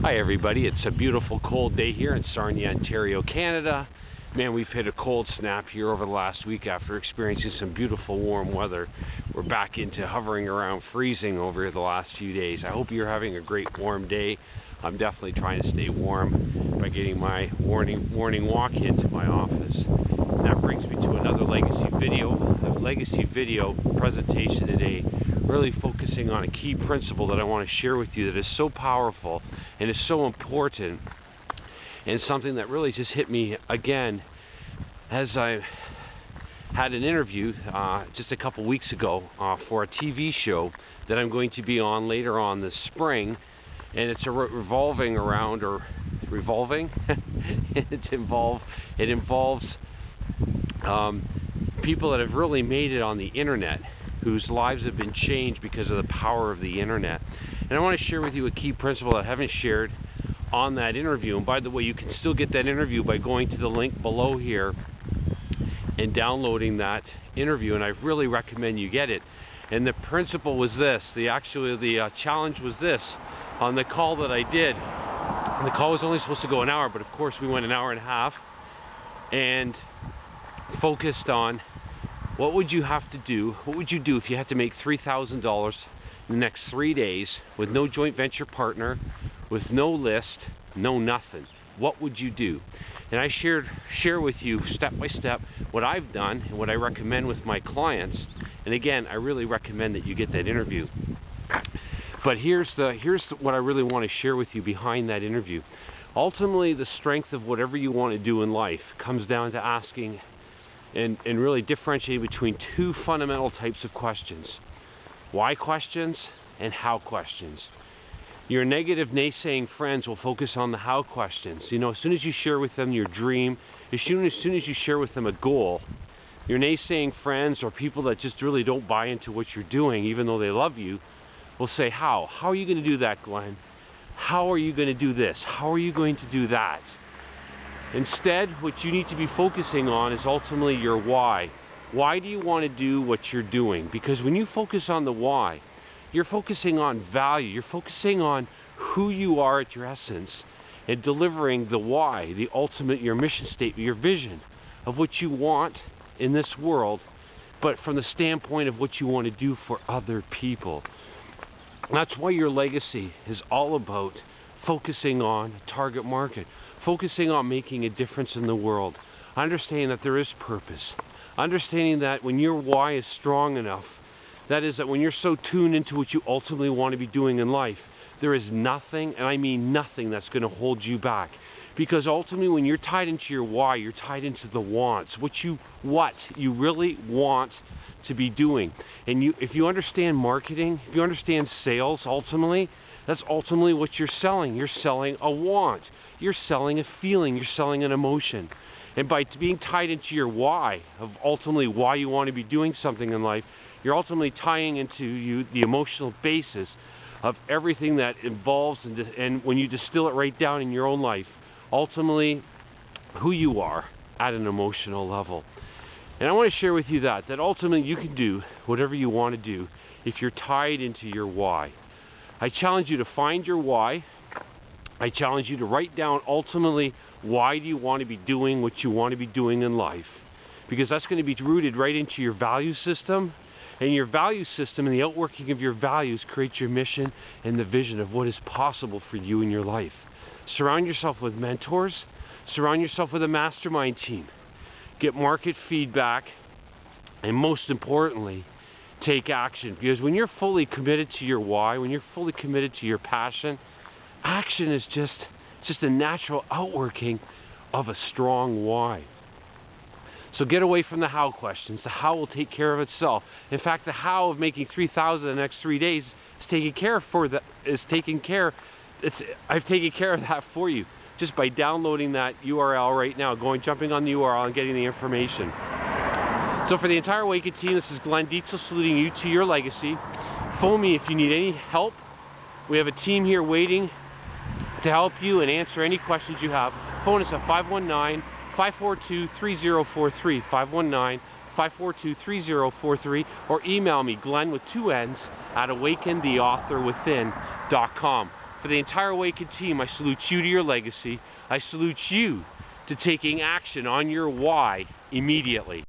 Hi everybody, it's a beautiful cold day here in Sarnia, Ontario, Canada. Man, we've hit a cold snap here over the last week after experiencing some beautiful warm weather. We're back into hovering around freezing over the last few days. I hope you're having a great warm day. I'm definitely trying to stay warm by getting my morning walk into my office. And that brings me to another legacy video presentation today, really focusing on a key principle that I want to share with you that is so powerful and is so important, and something that really just hit me again as I had an interview just a couple weeks ago for a TV show that I'm going to be on later on this spring, and it's revolving around, or revolving it involves people that have really made it on the internet, whose lives have been changed because of the power of the internet. And I want to share with you a key principle that I haven't shared on that interview. And by the way, you can still get that interview by going to the link below here and downloading that interview, and I really recommend you get it. And the principle was this, the challenge was this. On the call that I did, the call was only supposed to go an hour, but of course we went an hour and a half, and focused on what would you have to do, what would you do if you had to make $3,000 in the next 3 days with no joint venture partner, with no list, no nothing. What would you do? And I share with you step by step what I've done and what I recommend with my clients. And again, I really recommend that you get that interview. But here's what I really want to share with you behind that interview. Ultimately, the strength of whatever you want to do in life comes down to asking and really differentiating between two fundamental types of questions: why questions and how questions. Your negative naysaying friends will focus on the how questions. You know, as soon as you share with them your dream, as soon as you share with them a goal, your naysaying friends, or people that just really don't buy into what you're doing even though they love you, will say, how are you going to do that, Glenn? How are you going to do this? How are you going to do that? Instead, what you need to be focusing on is ultimately your why. Why do you want to do what you're doing? Because when you focus on the why, you're focusing on value. You're focusing on who you are at your essence, and delivering the why, the ultimate, your mission statement, your vision of what you want in this world, but from the standpoint of what you want to do for other people. That's why your legacy is all about focusing on a target market, focusing on making a difference in the world, understanding that there is purpose, understanding that when your why is strong enough, that is, that when you're so tuned into what you ultimately want to be doing in life, there is nothing, and I mean nothing, that's going to hold you back. Because ultimately, when you're tied into your why, you're tied into the wants, what you really want to be doing. And if you understand marketing, if you understand sales, ultimately, that's ultimately what you're selling. You're selling a want. You're selling a feeling. You're selling an emotion. And by being tied into your why, of ultimately why you want to be doing something in life, you're ultimately tying into the emotional basis of everything that involves, and when you distill it right down in your own life, ultimately who you are at an emotional level. And I want to share with you that ultimately you can do whatever you want to do if you're tied into your why. I challenge you to find your why. I challenge you to write down ultimately why do you want to be doing what you want to be doing in life, because that's going to be rooted right into your value system, and your value system and the outworking of your values creates your mission and the vision of what is possible for you in your life. Surround yourself with mentors, surround yourself with a mastermind team, get market feedback, and most importantly, take action. Because when you're fully committed to your why, when you're fully committed to your passion, action is just a natural outworking of a strong why. So get away from the how questions. The how will take care of itself. In fact, the how of making $3,000 in the next 3 days is taken care of I've taken care of that for you just by downloading that URL right now, jumping on the URL and getting the information. So for the entire Awaken team, this is Glenn Dietzel saluting you to your legacy. Phone me if you need any help. We have a team here waiting to help you and answer any questions you have. Phone us at 519-542-3043, 519-542-3043, or email me, Glenn with 2 N's, at awakentheauthorwithin.com. For the entire Awaken team, I salute you to your legacy. I salute you to taking action on your why immediately.